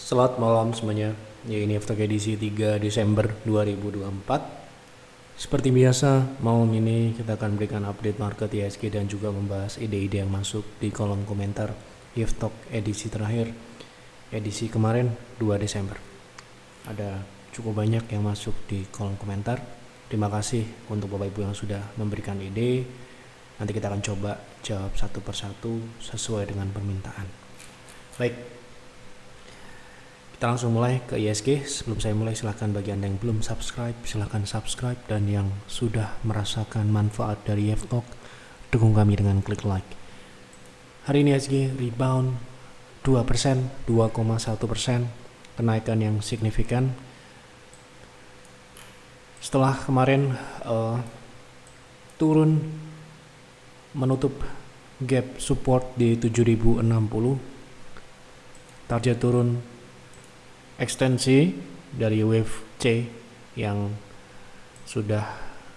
Selamat malam semuanya. Ya, ini After edisi 3 Desember 2024. Seperti biasa, malam ini kita akan berikan update market IHSG dan juga membahas ide-ide yang masuk di kolom komentar Iftok edisi terakhir, edisi kemarin 2 Desember. Ada cukup banyak yang masuk di kolom komentar. Terima kasih untuk Bapak Ibu yang sudah memberikan ide. Nanti kita akan coba jawab satu persatu sesuai dengan permintaan. Baik, kita langsung mulai ke IHSG. Sebelum saya mulai, silahkan bagi Anda yang belum subscribe, silahkan subscribe. Dan yang sudah merasakan manfaat dari Iftok, dukung kami dengan klik like. Hari ini IHSG rebound 2%, 2,1%, kenaikan yang signifikan. Setelah kemarin turun menutup gap support di 7060, target turun ekstensi dari wave C yang sudah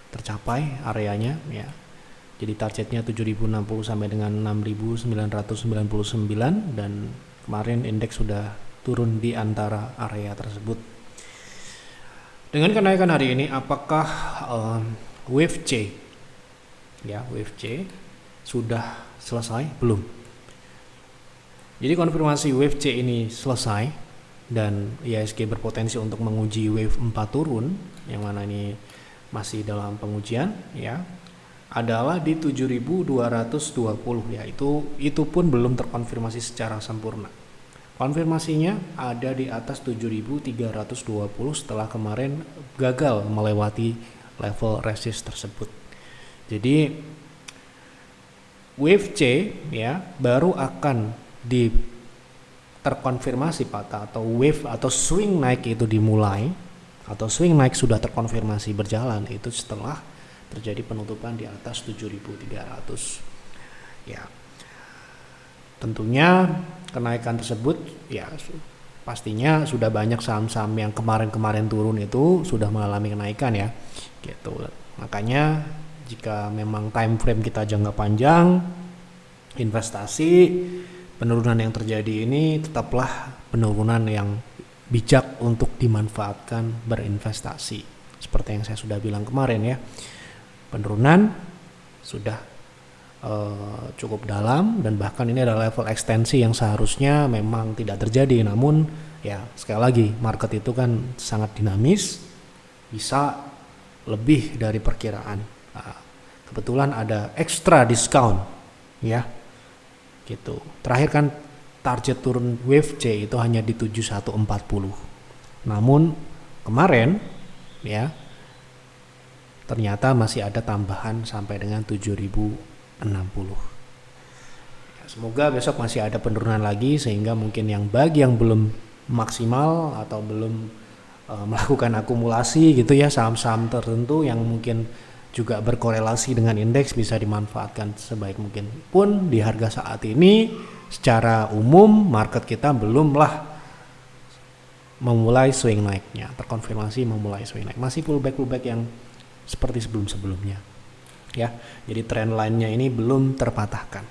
tercapai areanya ya. Jadi targetnya 7060 sampai dengan 6999 dan kemarin indeks sudah turun di antara area tersebut. Dengan kenaikan hari ini, apakah wave C ya, wave C sudah selesai? Belum. Jadi konfirmasi wave C ini selesai dan IHSG berpotensi untuk menguji wave 4 turun, yang mana ini masih dalam pengujian ya, adalah di 7220 ya. Itu pun belum terkonfirmasi secara sempurna. Konfirmasinya ada di atas 7320 setelah kemarin gagal melewati level resist tersebut. Jadi wave C ya baru akan terkonfirmasi patah atau wave atau swing naik itu dimulai, atau swing naik sudah terkonfirmasi berjalan itu setelah terjadi penutupan di atas 7300 ya. Tentunya kenaikan tersebut ya pastinya sudah banyak saham-saham yang kemarin turun itu sudah mengalami kenaikan ya gitu. Makanya jika memang time frame kita jangka panjang investasi, penurunan yang terjadi ini tetaplah penurunan yang bijak untuk dimanfaatkan berinvestasi. Seperti yang saya sudah bilang kemarin ya, penurunan sudah cukup dalam dan bahkan ini adalah level ekstensi yang seharusnya memang tidak terjadi. Namun ya sekali lagi, market itu kan sangat dinamis, bisa lebih dari perkiraan. Kebetulan ada extra discount ya gitu. Terakhir kan target turun wave C itu hanya di 7140. Namun kemarin ya ternyata masih ada tambahan sampai dengan 7060. Ya, semoga besok masih ada penurunan lagi sehingga mungkin bagi yang belum maksimal atau belum melakukan akumulasi gitu ya, saham-saham tertentu yang mungkin juga berkorelasi dengan indeks bisa dimanfaatkan sebaik mungkin. Pun di harga saat ini secara umum market kita belumlah memulai swing naiknya, terkonfirmasi memulai swing naik, masih pullback yang seperti sebelum-sebelumnya ya. Jadi trend line-nya ini belum terpatahkan.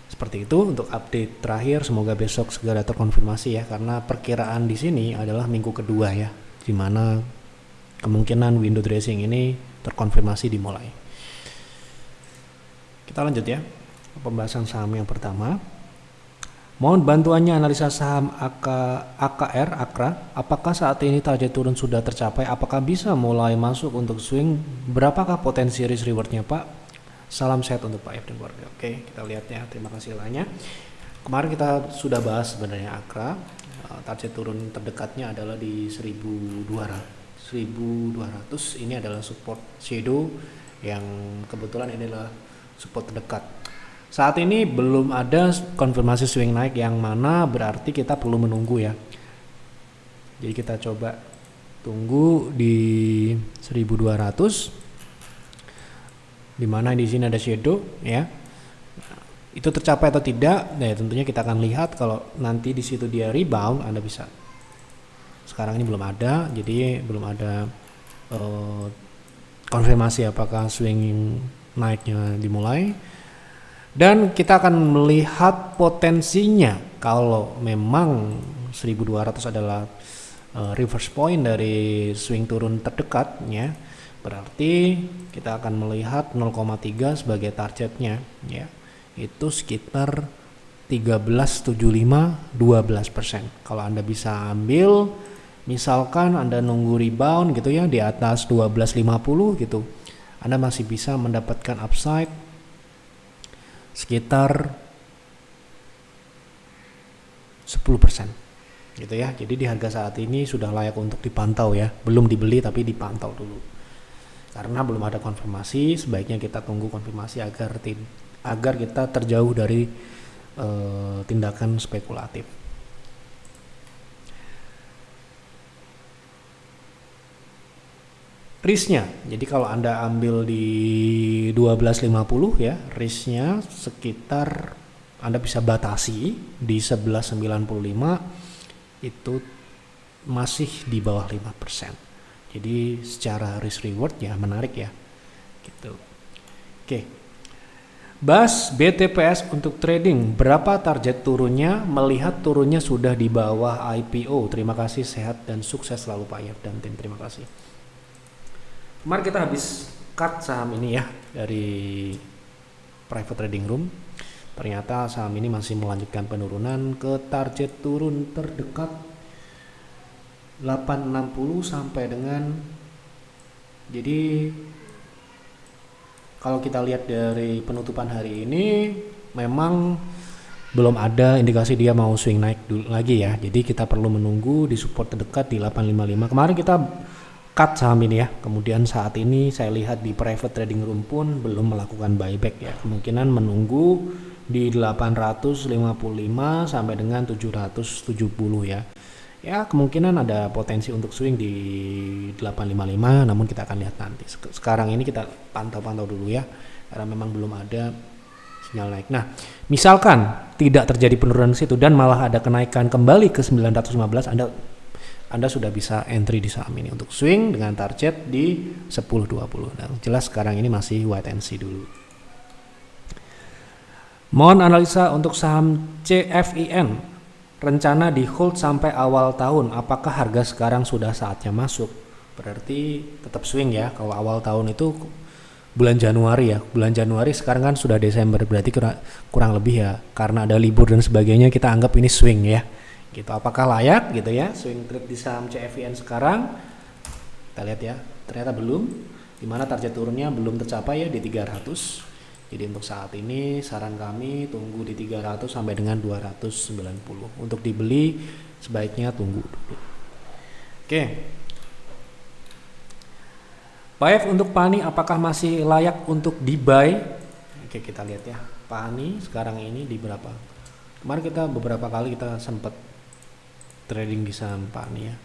Seperti itu untuk update terakhir, semoga besok segera terkonfirmasi ya, karena perkiraan di sini adalah minggu kedua ya, di mana kemungkinan window dressing ini terkonfirmasi dimulai. Kita lanjut ya, pembahasan saham yang pertama. Mohon bantuannya analisa saham AKRA. Apakah saat ini target turun sudah tercapai? Apakah bisa mulai masuk untuk swing? Berapakah potensi risk rewardnya Pak? Salam sehat untuk Pak F dan keluarga. Oke, kita lihat ya. Terima kasih lainnya. Kemarin kita sudah bahas sebenarnya AKRA. Target turun terdekatnya adalah di 1200. Ini adalah support shadow yang kebetulan ini adalah support terdekat. Saat ini belum ada konfirmasi swing naik, yang mana berarti kita perlu menunggu ya. Jadi kita coba tunggu di 1200, di mana di sini ada shadow ya. Itu tercapai atau tidak? Nah, tentunya kita akan lihat kalau nanti di situ dia rebound, Anda bisa. Sekarang ini belum ada, jadi belum ada konfirmasi apakah swing naiknya dimulai. Dan kita akan melihat potensinya kalau memang 1200 adalah reverse point dari swing turun terdekatnya, berarti kita akan melihat 0,3 sebagai targetnya ya. Itu sekitar 1375 12%. Kalau Anda bisa ambil, misalkan Anda nunggu rebound gitu ya di atas 1250 gitu, Anda masih bisa mendapatkan upside sekitar 10% gitu ya. Jadi di harga saat ini sudah layak untuk dipantau ya. Belum dibeli tapi dipantau dulu. Karena belum ada konfirmasi, sebaiknya kita tunggu konfirmasi agar kita terjauh dari tindakan spekulatif. Risknya, jadi kalau Anda ambil di 1250 ya, risknya sekitar Anda bisa batasi di 1195, itu masih di bawah 5%. Jadi secara risk reward ya menarik ya. Gitu. Oke. Bahas BTPS untuk trading, berapa target turunnya? Melihat turunnya sudah di bawah IPO. Terima kasih, sehat dan sukses selalu Pak Yap dan tim. Terima kasih. Kemarin kita habis cut saham ini ya dari private trading room. Ternyata saham ini masih melanjutkan penurunan ke target turun terdekat 860 sampai dengan, jadi kalau kita lihat dari penutupan hari ini memang belum ada indikasi dia mau swing naik dulu lagi ya. Jadi kita perlu menunggu di support terdekat di 855. Kemarin kita cut saham ini ya. Kemudian saat ini saya lihat di private trading room pun belum melakukan buyback ya. Kemungkinan menunggu di 855 sampai dengan 770 ya. Ya kemungkinan ada potensi untuk swing di 855, namun kita akan lihat nanti. Sekarang ini kita pantau-pantau dulu ya, karena memang belum ada sinyal naik. Nah, misalkan tidak terjadi penurunan situ dan malah ada kenaikan kembali ke 915, Anda sudah bisa entry di saham ini untuk swing dengan target di 1020. Nah, jelas sekarang ini masih wait and see dulu. Mohon analisa untuk saham CFIN. Rencana di hold sampai awal tahun, apakah harga sekarang sudah saatnya masuk? Berarti tetap swing ya. Kalau awal tahun itu bulan Januari ya. Bulan Januari sekarang kan sudah Desember, berarti kurang lebih ya. Karena ada libur dan sebagainya, kita anggap ini swing ya. Gitu. Apakah layak gitu ya swing trade di saham CFIN sekarang? Kita lihat ya. Ternyata belum. Dimana target turunnya belum tercapai ya di 300. Jadi untuk saat ini saran kami tunggu di 300 sampai dengan 290. Untuk dibeli sebaiknya tunggu dulu. Oke. Pak F, untuk PANI apakah masih layak untuk di-buy? Oke, kita lihat ya. PANI sekarang ini di berapa? Kemarin kita beberapa kali kita sempat trading di saham PANI ya.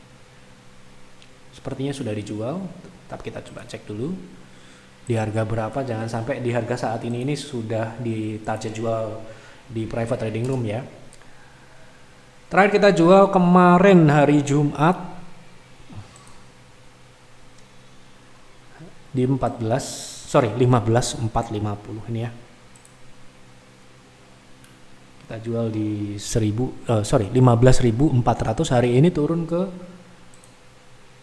Sepertinya sudah dijual, tapi kita coba cek dulu. Di harga berapa, jangan sampai di harga saat ini sudah di target jual di private trading room ya. Terakhir kita jual kemarin hari Jumat di 15.450 ini ya. Kita jual di 15.400, hari ini turun ke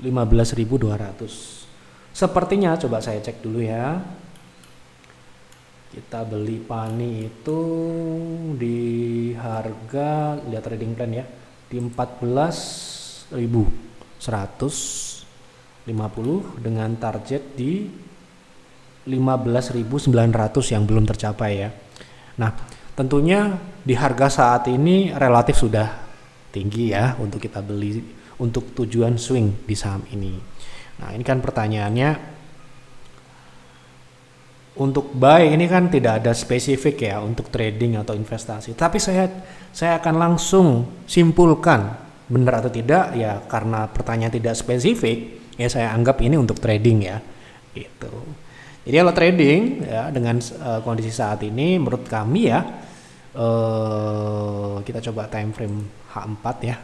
15.200. Sepertinya, coba saya cek dulu ya. Kita beli PANI itu di harga, lihat trading plan ya, di 14.150 dengan target di 15.900 yang belum tercapai ya. Nah, tentunya di harga saat ini relatif sudah tinggi ya untuk kita beli untuk tujuan swing di saham ini. Nah, ini kan pertanyaannya, untuk buy ini kan tidak ada spesifik ya untuk trading atau investasi. Tapi saya akan langsung simpulkan benar atau tidak ya, karena pertanyaan tidak spesifik ya, saya anggap ini untuk trading ya. Gitu. Jadi kalau trading ya dengan kondisi saat ini menurut kami ya, kita coba time frame H4 ya.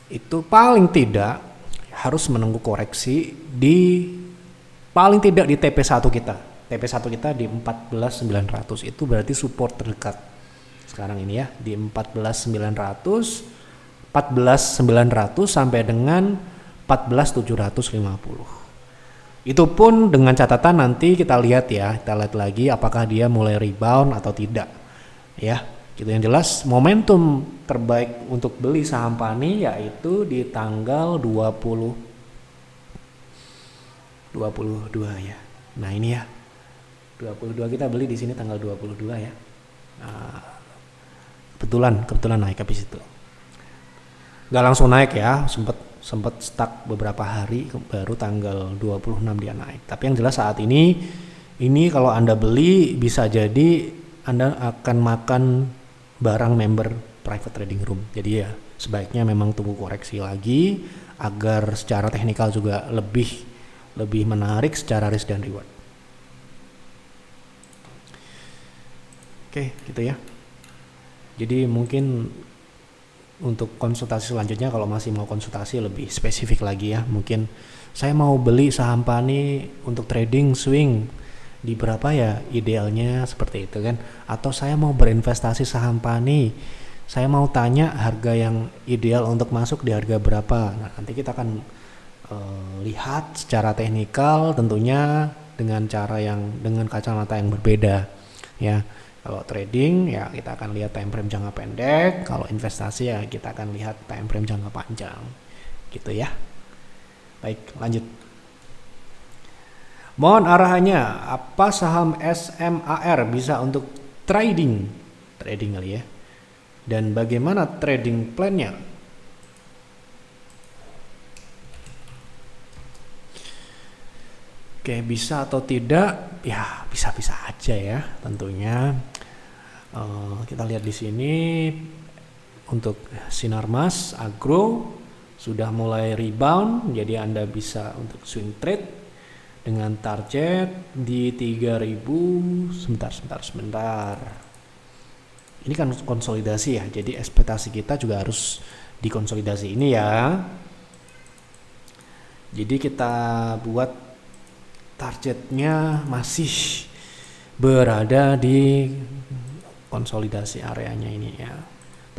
Itu paling tidak harus menunggu koreksi di paling tidak di TP1 kita. TP1 kita di 14.900, itu berarti support terdekat sekarang ini ya, di 14.900 sampai dengan 14.750. Itu pun dengan catatan nanti kita lihat ya, kita lihat lagi apakah dia mulai rebound atau tidak ya. Gitu, yang jelas momentum terbaik untuk beli saham PANI yaitu di tanggal 22 ya. Nah, ini ya. 22 kita beli di sini tanggal 22 ya. Nah, kebetulan naik habis itu. Nggak langsung naik ya, sempat stuck beberapa hari, baru tanggal 26 dia naik. Tapi yang jelas saat ini kalau Anda beli bisa jadi Anda akan makan barang member private trading room. Jadi ya sebaiknya memang tunggu koreksi lagi agar secara teknikal juga lebih menarik secara risk dan reward. Oke, gitu ya. Jadi mungkin untuk konsultasi selanjutnya, kalau masih mau konsultasi lebih spesifik lagi ya, mungkin saya mau beli saham PANI untuk trading swing di berapa ya idealnya, seperti itu kan, atau saya mau berinvestasi saham PANI, saya mau tanya harga yang ideal untuk masuk di harga berapa. Nah, nanti kita akan lihat secara teknikal tentunya dengan kacamata yang berbeda ya. Kalau trading ya kita akan lihat time frame jangka pendek, kalau investasi ya kita akan lihat time frame jangka panjang. Gitu ya. Baik, lanjut. Mohon arahannya, apa saham SMAR bisa untuk trading kali ya. Dan bagaimana trading plan-nya? Oke, bisa atau tidak? Ya, bisa-bisa aja ya tentunya. Kita lihat di sini untuk Sinarmas Agro sudah mulai rebound, jadi Anda bisa untuk swing trade dengan target di 3000. Sebentar. Ini kan konsolidasi ya, jadi ekspektasi kita juga harus dikonsolidasi ini ya. Jadi kita buat targetnya masih berada di konsolidasi areanya ini ya.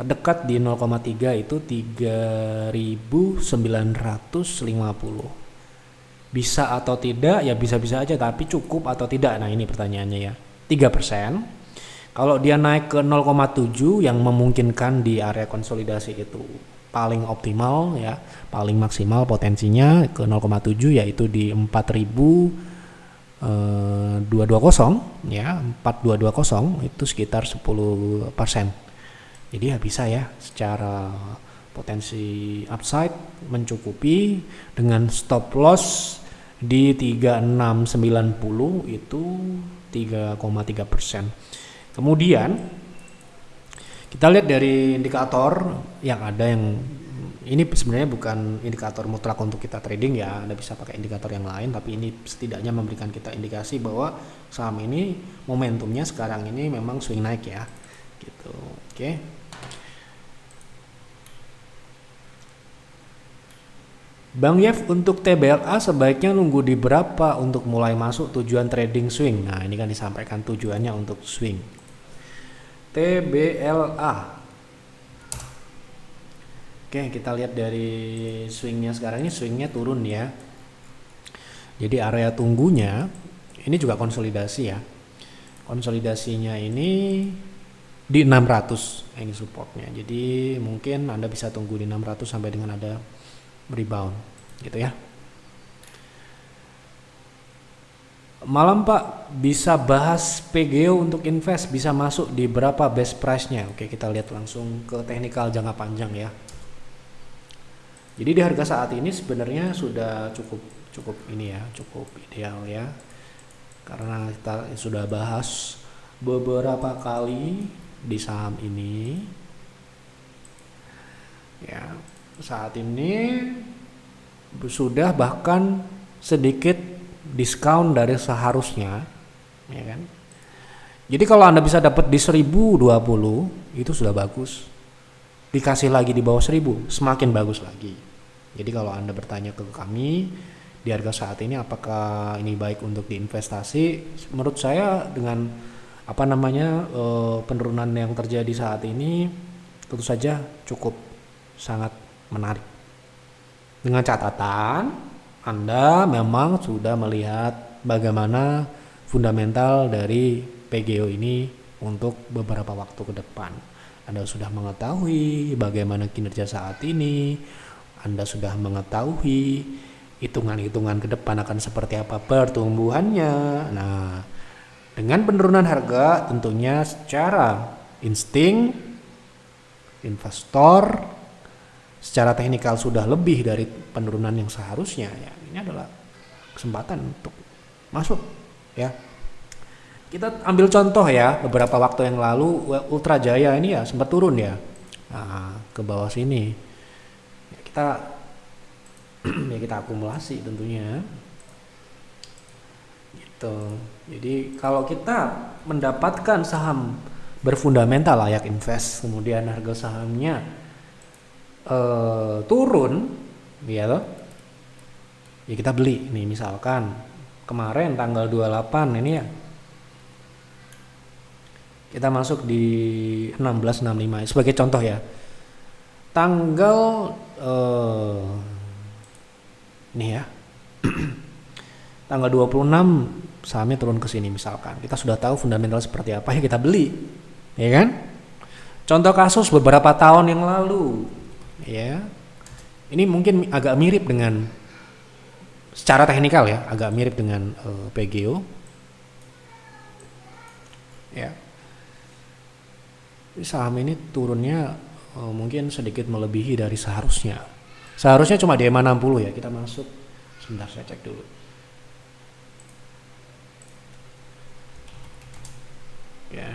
Terdekat di 0,3 itu 3.950. Bisa atau tidak? Ya bisa-bisa aja, tapi cukup atau tidak? Nah, ini pertanyaannya ya. 3%. Kalau dia naik ke 0,7 yang memungkinkan di area konsolidasi itu paling optimal ya, paling maksimal potensinya ke 0,7 yaitu di 4.220 ya, 4.220 itu sekitar 10%. Jadi ya bisa ya, secara potensi upside mencukupi dengan stop loss di 3690 itu 3,3%. Kemudian kita lihat dari indikator yang ada, yang ini sebenarnya bukan indikator mutlak untuk kita trading ya, Anda bisa pakai indikator yang lain, tapi ini setidaknya memberikan kita indikasi bahwa saham ini momentumnya sekarang ini memang swing naik ya, gitu. Oke. Bang Yev, untuk TBLA sebaiknya nunggu di berapa untuk mulai masuk tujuan trading swing? Nah, ini kan disampaikan tujuannya untuk swing. TBLA. Oke, kita lihat dari swingnya sekarang ini, swingnya turun ya. Jadi area tunggunya ini juga konsolidasi ya. Konsolidasinya ini di 600, ini supportnya. Jadi mungkin Anda bisa tunggu di 600 sampai dengan ada rebound gitu ya. Malam Pak, bisa bahas PGO untuk invest, bisa masuk di berapa best price-nya? Oke, kita lihat langsung ke teknikal jangka panjang ya. Jadi di harga saat ini sebenarnya sudah cukup ini ya, cukup ideal ya. Karena kita sudah bahas beberapa kali di saham ini. Ya, saat ini sudah bahkan sedikit diskon dari seharusnya, ya kan? Jadi kalau Anda bisa dapat di 1020 itu sudah bagus. Dikasih lagi di bawah 1000 semakin bagus lagi. Jadi kalau Anda bertanya ke kami di harga saat ini apakah ini baik untuk diinvestasi, menurut saya dengan penurunan yang terjadi saat ini tentu saja cukup sangat menarik. Dengan catatan Anda memang sudah melihat bagaimana fundamental dari PGO ini untuk beberapa waktu ke depan. Anda sudah mengetahui bagaimana kinerja saat ini, Anda sudah mengetahui hitungan-hitungan ke depan akan seperti apa pertumbuhannya. Nah, dengan penurunan harga tentunya secara insting investor secara teknikal sudah lebih dari penurunan yang seharusnya, ya ini adalah kesempatan untuk masuk ya. Kita ambil contoh ya, beberapa waktu yang lalu Ultra Jaya ini ya sempat turun ya, nah, ke bawah sini ya, kita akumulasi tentunya gitu. Jadi kalau kita mendapatkan saham berfundamental layak invest, kemudian harga sahamnya turun ya toh, ya kita beli nih. Misalkan kemarin tanggal 28 ini ya kita masuk di 1665 sebagai contoh ya, tanggal ini ya tanggal 26 sahamnya turun ke sini, misalkan kita sudah tahu fundamental seperti apa ya kita beli ya kan. Contoh kasus beberapa tahun yang lalu ya, ini mungkin agak mirip dengan secara teknikal ya, agak mirip dengan PGO ya. Saham ini turunnya mungkin sedikit melebihi dari seharusnya. Seharusnya cuma di 60 ya, kita masuk sebentar saya cek dulu ya.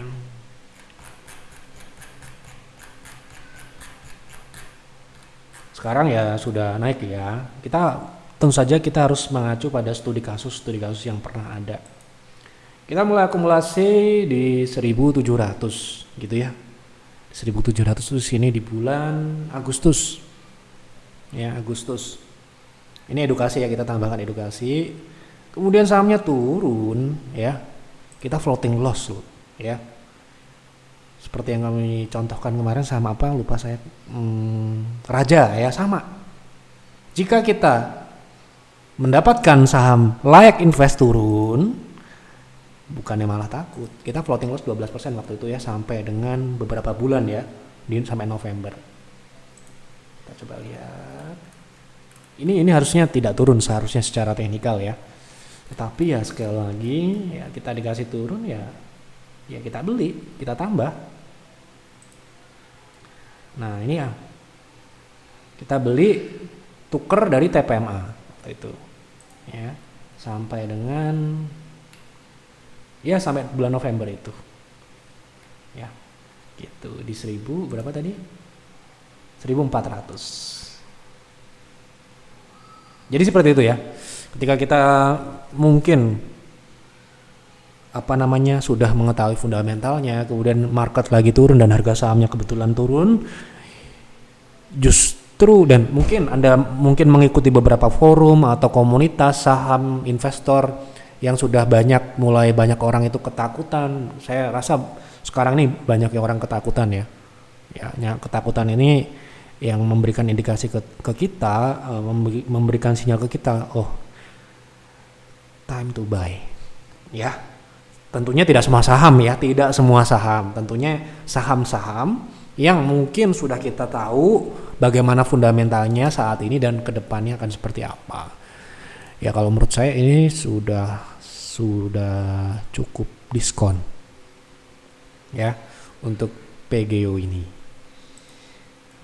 Sekarang ya sudah naik ya. Tentu saja kita harus mengacu pada studi kasus yang pernah ada. Kita mulai akumulasi di 1700 gitu ya. 1700 di sini di bulan Agustus. Ya, Agustus. Ini edukasi ya, kita tambahkan edukasi. Kemudian sahamnya turun ya. Kita floating loss loh ya. Seperti yang kami contohkan kemarin, saham apa lupa saya, Raja ya, sama. Jika kita mendapatkan saham layak invest turun, bukannya malah takut, kita floating loss 12% waktu itu ya, sampai dengan beberapa bulan ya, sampai November. Kita coba lihat. Ini harusnya tidak turun seharusnya secara teknikal ya. Tetapi ya sekali lagi ya, kita dikasih turun ya kita beli, kita tambah. Nah ini ya, kita beli tuker dari TPMA itu ya, sampai dengan ya sampai bulan November itu ya, gitu di 1000 berapa tadi, 1400. Jadi seperti itu ya, ketika kita mungkin sudah mengetahui fundamentalnya, kemudian market lagi turun dan harga sahamnya kebetulan turun, justru, dan mungkin Anda mengikuti beberapa forum atau komunitas saham investor yang sudah mulai banyak orang itu ketakutan. Saya rasa sekarang ini banyak orang ketakutan ya. Ketakutan ini yang memberikan indikasi ke kita, memberikan sinyal ke kita, oh time to buy ya. Tentunya tidak semua saham ya, tidak semua saham. Tentunya saham-saham yang mungkin sudah kita tahu bagaimana fundamentalnya saat ini dan kedepannya akan seperti apa. Ya kalau menurut saya ini sudah cukup diskon ya untuk PGO ini.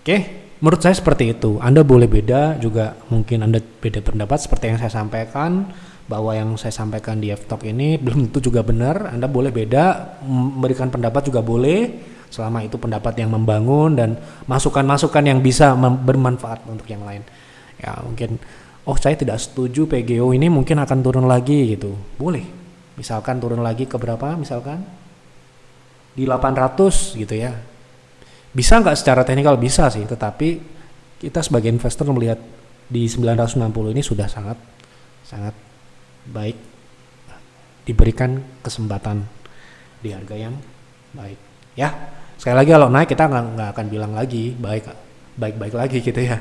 Oke, menurut saya seperti itu. Anda boleh beda juga, mungkin Anda beda pendapat seperti yang saya sampaikan, bahwa yang saya sampaikan di F-Talk ini belum tentu juga benar. Anda boleh beda, memberikan pendapat juga boleh, selama itu pendapat yang membangun dan masukan-masukan yang bisa bermanfaat untuk yang lain. Ya mungkin, saya tidak setuju PGO ini mungkin akan turun lagi gitu. Boleh, misalkan turun lagi ke berapa, misalkan di 800 gitu ya. Bisa nggak secara teknikal? Bisa sih, tetapi kita sebagai investor melihat di 960 ini sudah sangat baik diberikan kesempatan di harga yang baik ya. Sekali lagi kalau naik kita nggak akan bilang lagi baik lagi gitu ya.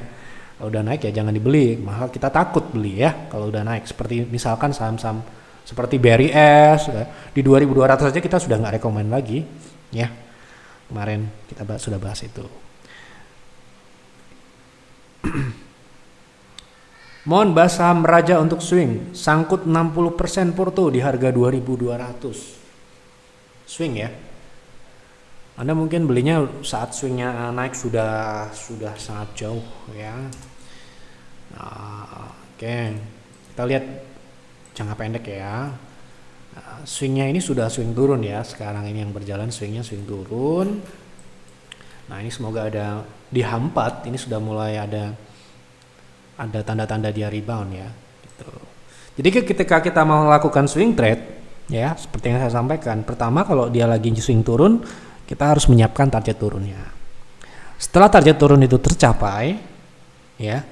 Kalau udah naik ya jangan dibeli, maka kita takut beli ya kalau udah naik. Seperti misalkan saham-saham seperti BRIS ya, di 2200 aja kita sudah nggak rekomend lagi ya. Kemarin kita sudah bahas itu. Mohon bahas saham raja untuk swing, sangkut 60% porto di harga 2200. Swing ya. Anda mungkin belinya saat swingnya naik sudah sangat jauh ya. Oke. Kita lihat jangka pendek ya. Swingnya ini sudah swing turun ya. Sekarang ini yang berjalan swingnya swing turun. Nah ini semoga ada di H4 ini sudah mulai ada tanda-tanda dia rebound ya. Gitu. Jadi ketika kita mau melakukan swing trade ya, seperti yang saya sampaikan, pertama kalau dia lagi swing turun, kita harus menyiapkan target turunnya. Setelah target turun itu tercapai, ya,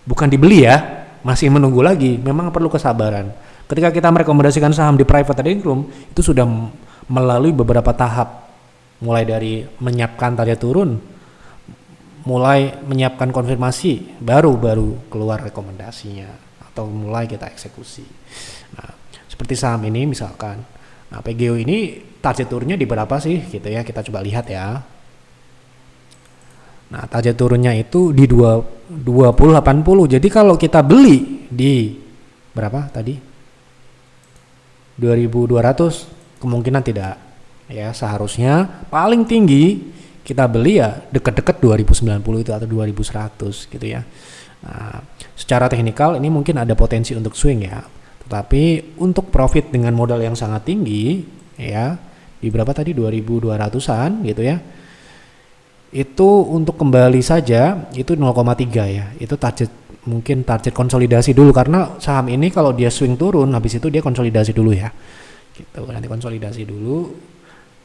bukan dibeli ya, masih menunggu lagi. Memang perlu kesabaran. Ketika kita merekomendasikan saham di private trading room, itu sudah melalui beberapa tahap, mulai dari menyiapkan target turun, mulai menyiapkan konfirmasi, baru keluar rekomendasinya atau mulai kita eksekusi. Nah, seperti saham ini misalkan. Nah, PGO ini target turunnya di berapa sih gitu ya, kita coba lihat ya. Nah, target turunnya itu di 2080. Jadi kalau kita beli di berapa tadi? 2200 kemungkinan tidak. Ya, seharusnya paling tinggi kita beli ya dekat-dekat 2090 itu atau 2100 gitu ya. Nah, secara teknikal ini mungkin ada potensi untuk swing ya. Tetapi untuk profit dengan modal yang sangat tinggi ya, di berapa tadi 2200-an gitu ya. Itu untuk kembali saja itu 0,3 ya. Itu mungkin target konsolidasi dulu, karena saham ini kalau dia swing turun habis itu dia konsolidasi dulu ya. Gitu. Nanti konsolidasi dulu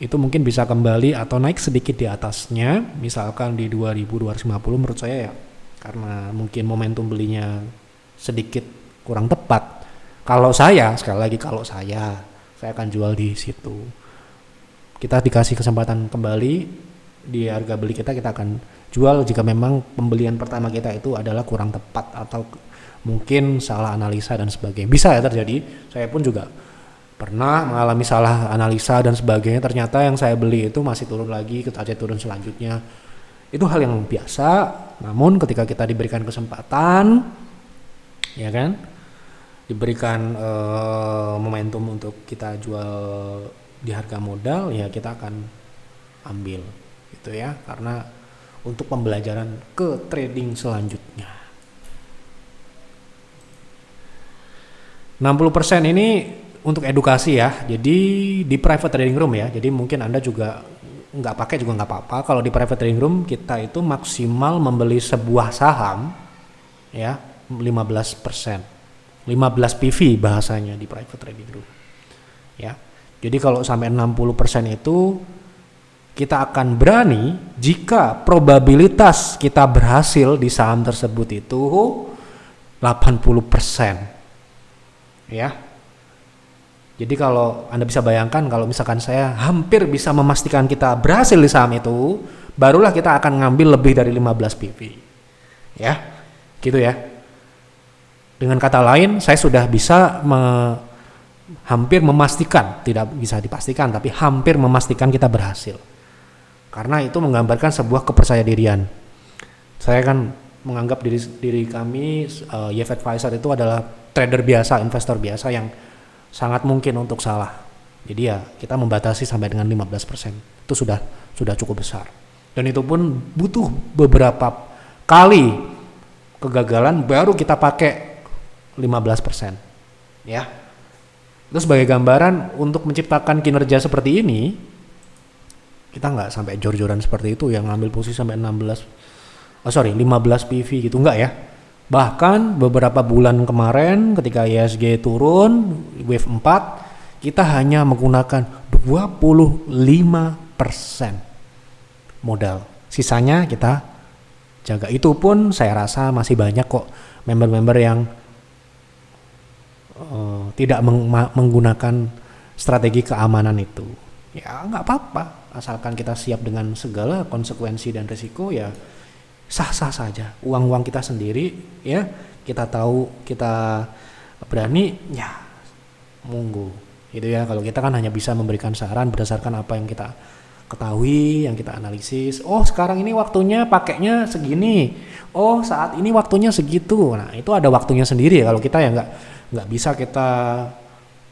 itu mungkin bisa kembali atau naik sedikit di atasnya, misalkan di 2250 menurut saya ya. Karena mungkin momentum belinya sedikit kurang tepat. Kalau saya, sekali lagi kalau saya akan jual di situ. Kita dikasih kesempatan kembali di harga beli kita akan jual jika memang pembelian pertama kita itu adalah kurang tepat atau mungkin salah analisa dan sebagainya. Bisa ya terjadi. Saya pun juga pernah mengalami salah analisa dan sebagainya. Ternyata yang saya beli itu masih turun lagi, kita aja turun selanjutnya. Itu hal yang biasa. Namun ketika kita diberikan kesempatan, ya kan, diberikan momentum untuk kita jual di harga modal, ya kita akan ambil gitu ya, karena untuk pembelajaran ke trading selanjutnya. 60% ini untuk edukasi ya, jadi di private trading room ya, jadi mungkin Anda juga nggak pakai juga nggak apa-apa. Kalau di private trading room kita itu maksimal membeli sebuah saham ya 15%. 15 PV bahasanya di private trading room. Ya. Jadi kalau sampai 60% itu kita akan berani jika probabilitas kita berhasil di saham tersebut itu 80%. Ya. Jadi kalau Anda bisa bayangkan kalau misalkan saya hampir bisa memastikan kita berhasil di saham itu, barulah kita akan ngambil lebih dari 15 PV. Ya. Gitu ya. Dengan kata lain, saya sudah bisa hampir memastikan, tidak bisa dipastikan, tapi hampir memastikan kita berhasil. Karena itu menggambarkan sebuah kepercayaan. Saya kan menganggap diri kami, YF Advisor itu adalah trader biasa, investor biasa yang sangat mungkin untuk salah. Jadi ya kita membatasi sampai dengan 15%. Itu sudah cukup besar. Dan itu pun butuh beberapa kali kegagalan baru kita pakai 15% ya. Itu sebagai gambaran untuk menciptakan kinerja seperti ini, kita nggak sampai jor-joran seperti itu yang ngambil posisi sampai 15 PV gitu, enggak ya. Bahkan beberapa bulan kemarin ketika ISG turun wave 4, kita hanya menggunakan 25% modal, sisanya kita jaga. Itu pun saya rasa masih banyak kok member-member yang tidak menggunakan strategi keamanan itu ya nggak apa-apa, asalkan kita siap dengan segala konsekuensi dan risiko, ya sah-sah saja. Uang-uang kita sendiri, ya kita tahu, kita berani, ya monggo gitu ya. Kalau kita kan hanya bisa memberikan saran berdasarkan apa yang kita ketahui, yang kita analisis. Oh sekarang ini waktunya pakainya segini, oh saat ini waktunya segitu. Nah itu ada waktunya sendiri ya. Kalau kita ya nggak bisa kita,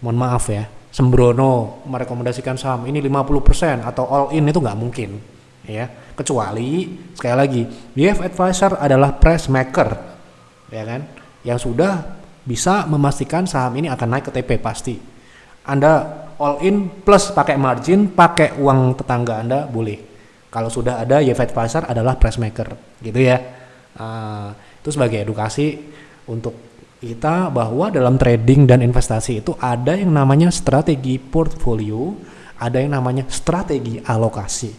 mohon maaf ya, sembrono merekomendasikan saham ini 50% atau all in, itu nggak mungkin ya. Kecuali sekali lagi, DF Advisor adalah price maker, ya kan, yang sudah bisa memastikan saham ini akan naik ke TP pasti. Anda all in plus pakai margin, pakai uang tetangga Anda boleh. Kalau sudah ada, DF Advisor adalah price maker, gitu ya. Itu sebagai edukasi untuk kita bahwa dalam trading dan investasi itu ada yang namanya strategi portfolio, ada yang namanya strategi alokasi.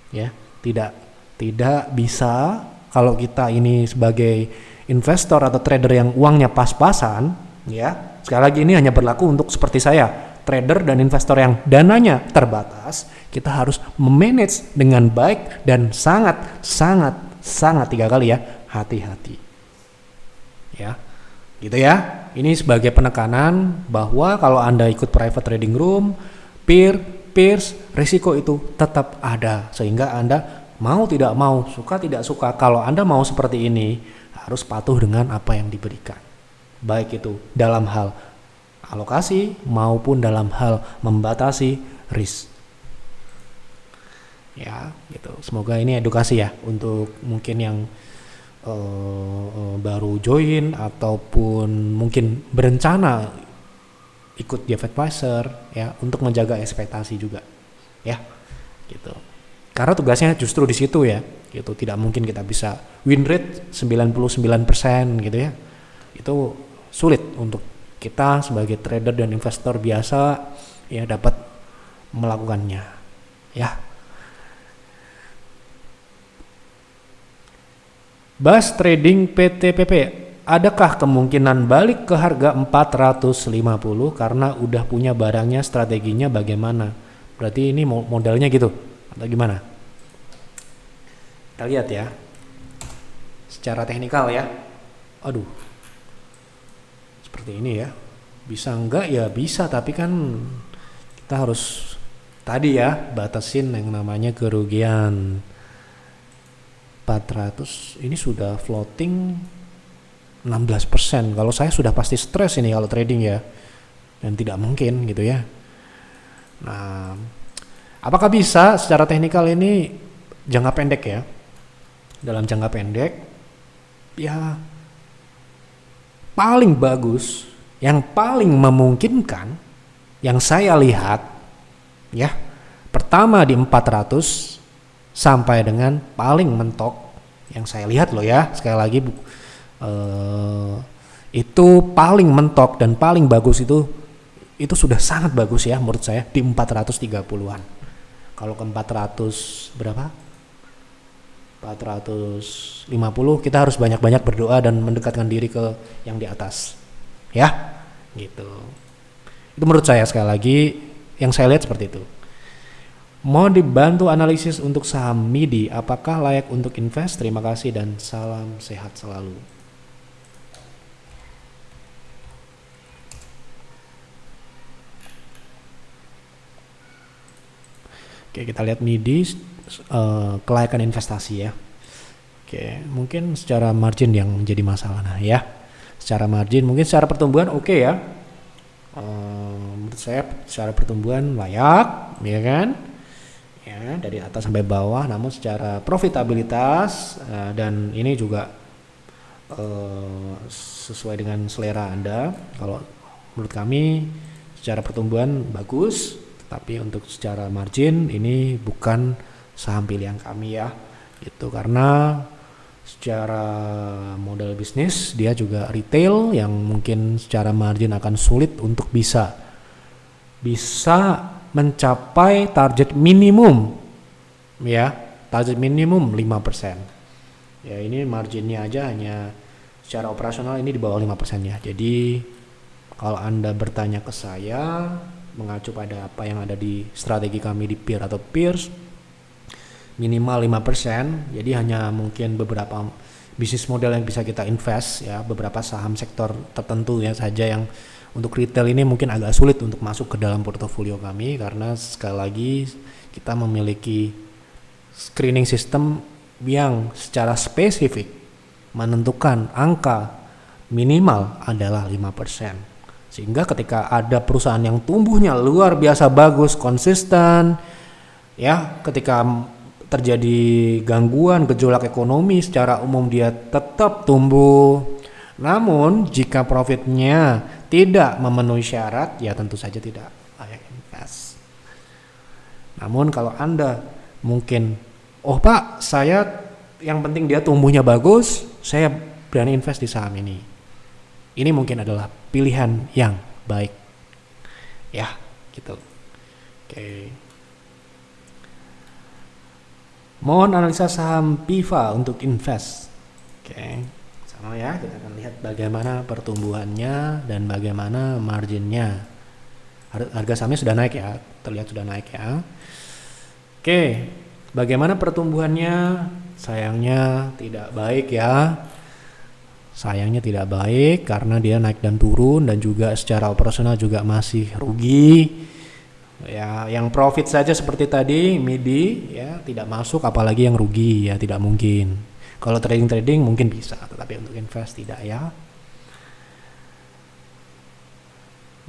Ya, tidak bisa kalau kita ini sebagai investor atau trader yang uangnya pas-pasan, ya. Sekali lagi ini hanya berlaku untuk seperti saya, trader dan investor yang dananya terbatas. Kita harus memanage dengan baik dan sangat 3 kali ya, hati-hati. Ya. Gitu ya. Ini sebagai penekanan bahwa kalau Anda ikut private trading room, peers, risiko itu tetap ada, sehingga Anda mau tidak mau, suka tidak suka, kalau Anda mau seperti ini harus patuh dengan apa yang diberikan, baik itu dalam hal alokasi maupun dalam hal membatasi risk. Ya, gitu. Semoga ini edukasi ya untuk mungkin yang baru join ataupun mungkin berencana ikut DF Advisor, ya, untuk menjaga ekspektasi juga, ya, gitu. Karena tugasnya justru di situ ya, gitu. Tidak mungkin kita bisa win rate 99% gitu ya. Itu sulit untuk kita sebagai trader dan investor biasa ya dapat melakukannya, ya. Bas Trading PTPP, adakah kemungkinan balik ke harga 450 karena udah punya barangnya, strateginya bagaimana? Berarti ini modalnya gitu atau gimana? Kita lihat ya secara teknikal ya. Aduh, seperti ini ya. Bisa enggak ya bisa, tapi kan kita harus tadi ya batasin yang namanya kerugian. 400 ini sudah floating 16%. Kalau saya sudah pasti stres ini kalau trading ya, dan tidak mungkin gitu ya. Nah, apakah bisa secara teknikal ini jangka pendek ya? Dalam jangka pendek ya paling bagus, yang paling memungkinkan yang saya lihat ya, pertama di 400 sampai dengan paling mentok yang saya lihat loh ya, sekali lagi itu paling mentok dan paling bagus itu sudah sangat bagus ya menurut saya di 430-an. Kalau ke 400 berapa? 450 kita harus banyak-banyak berdoa dan mendekatkan diri ke yang di atas. Ya, gitu. Itu menurut saya sekali lagi yang saya lihat seperti itu. Mau dibantu analisis untuk saham MIDI, apakah layak untuk invest? Terima kasih dan salam sehat selalu. Oke, kita lihat MIDI, kelayakan investasi ya. Oke, mungkin secara margin yang menjadi masalah. Nah ya, secara margin, mungkin secara pertumbuhan oke ya. Menurut saya secara pertumbuhan layak, ya kan? Ya, dari atas sampai bawah, namun secara profitabilitas dan ini juga sesuai dengan selera Anda. Kalau menurut kami secara pertumbuhan bagus, tapi untuk secara margin ini bukan saham pilihan kami ya, gitu. Karena secara model bisnis dia juga retail yang mungkin secara margin akan sulit untuk bisa mencapai target minimum ya, target minimum 5%. Ya ini marginnya aja hanya secara operasional ini di bawah 5% ya. Jadi kalau Anda bertanya ke saya, mengacu pada apa yang ada di strategi kami di peer atau peers, minimal 5%. Jadi hanya mungkin beberapa bisnis model yang bisa kita invest ya, beberapa saham sektor tertentu ya saja yang untuk retail ini mungkin agak sulit untuk masuk ke dalam portofolio kami, karena sekali lagi kita memiliki screening system yang secara spesifik menentukan angka minimal adalah 5%. Sehingga ketika ada perusahaan yang tumbuhnya luar biasa bagus, konsisten, ya, ketika terjadi gangguan gejolak ekonomi secara umum dia tetap tumbuh. Namun jika profitnya tidak memenuhi syarat, ya tentu saja tidak layak invest. Namun kalau Anda mungkin, oh Pak, saya yang penting dia tumbuhnya bagus, saya berani invest di saham ini. Ini mungkin adalah pilihan yang baik. Ya, gitu. Oke. Mohon analisa saham PIVA untuk invest. Oke. Sama ya, kita akan lihat bagaimana pertumbuhannya dan bagaimana marginnya. Harga sahamnya sudah naik ya, terlihat sudah naik ya. Oke, bagaimana pertumbuhannya? Sayangnya tidak baik ya. Sayangnya tidak baik karena dia naik dan turun, dan juga secara operasional juga masih rugi. Ya, yang profit saja seperti tadi MIDI ya tidak masuk, apalagi yang rugi ya tidak mungkin. Kalau trading mungkin bisa, tetapi untuk invest tidak ya.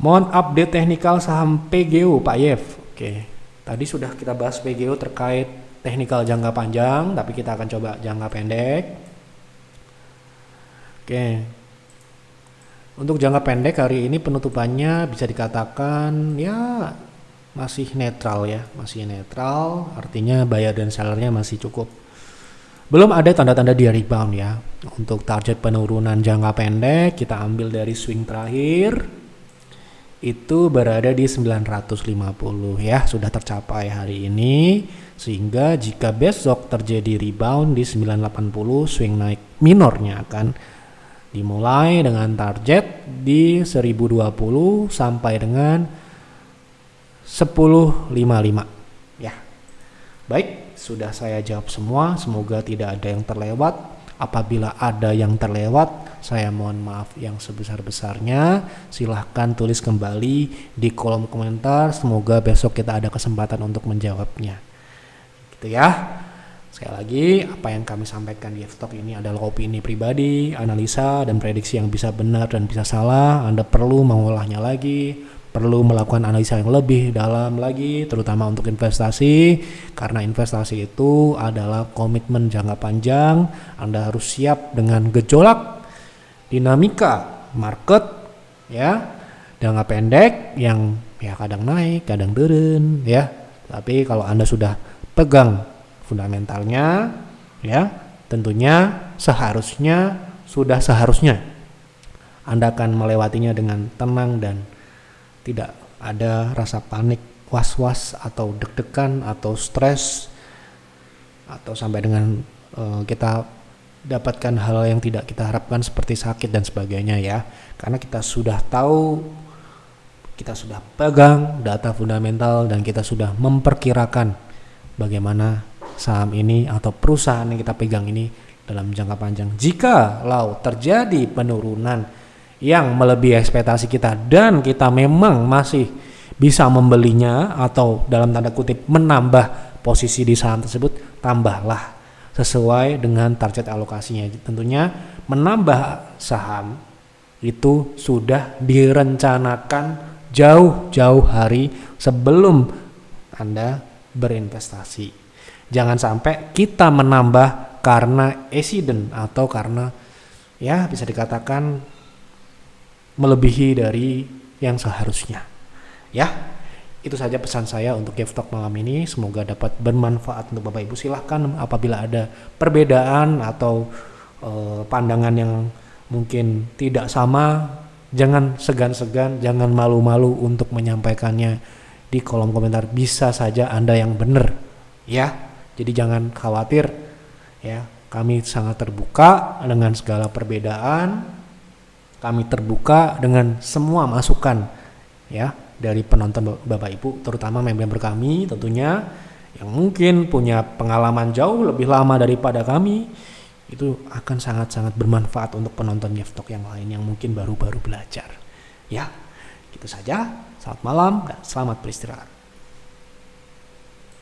Mohon update teknikal saham PGO Pak Yev. Oke, tadi sudah kita bahas PGO terkait teknikal jangka panjang, tapi kita akan coba jangka pendek. Oke, untuk jangka pendek hari ini penutupannya bisa dikatakan ya masih netral ya, masih netral, artinya buyer dan sellernya masih cukup. Belum ada tanda-tanda dia rebound ya. Untuk target penurunan jangka pendek kita ambil dari swing terakhir itu berada di 950 ya, sudah tercapai hari ini, sehingga jika besok terjadi rebound di 980, swing naik minornya akan dimulai dengan target di 1020 sampai dengan 1055 ya. Baik, sudah saya jawab semua, semoga tidak ada yang terlewat. Apabila ada yang terlewat, saya mohon maaf yang sebesar-besarnya. Silahkan tulis kembali di kolom komentar, semoga besok kita ada kesempatan untuk menjawabnya. Gitu ya. Sekali lagi, apa yang kami sampaikan di F-Talk ini adalah opini pribadi, analisa, dan prediksi yang bisa benar dan bisa salah. Anda perlu mengolahnya lagi, perlu melakukan analisa yang lebih dalam lagi, terutama untuk investasi, karena investasi itu adalah komitmen jangka panjang. Anda harus siap dengan gejolak, dinamika market, ya, jangka pendek yang ya kadang naik, kadang turun, ya. Tapi kalau Anda sudah pegang fundamentalnya ya, tentunya seharusnya Anda akan melewatinya dengan tenang dan tidak ada rasa panik, was-was atau deg-degan atau stres, atau sampai dengan kita dapatkan hal yang tidak kita harapkan seperti sakit dan sebagainya ya. Karena kita sudah tahu, kita sudah pegang data fundamental, dan kita sudah memperkirakan bagaimana saham ini atau perusahaan yang kita pegang ini dalam jangka panjang. Jika terjadi penurunan yang melebihi ekspektasi kita dan kita memang masih bisa membelinya atau dalam tanda kutip menambah posisi di saham tersebut, tambahlah sesuai dengan target alokasinya. Tentunya menambah saham itu sudah direncanakan jauh-jauh hari sebelum Anda berinvestasi. Jangan sampai kita menambah karena accident atau karena ya bisa dikatakan melebihi dari yang seharusnya. Ya, itu saja pesan saya untuk F-Talk malam ini. Semoga dapat bermanfaat untuk Bapak Ibu. Silahkan apabila ada perbedaan atau pandangan yang mungkin tidak sama, jangan segan-segan, jangan malu-malu untuk menyampaikannya di kolom komentar. Bisa saja Anda yang benar, ya. Jadi jangan khawatir, ya. Kami sangat terbuka dengan segala perbedaan. Kami terbuka dengan semua masukan, ya. dari penonton Bapak Ibu, terutama member kami tentunya yang mungkin punya pengalaman jauh lebih lama daripada kami, itu akan sangat-sangat bermanfaat untuk penonton Yev Talk yang lain yang mungkin baru-baru belajar. Ya, gitu saja. Selamat malam dan selamat beristirahat.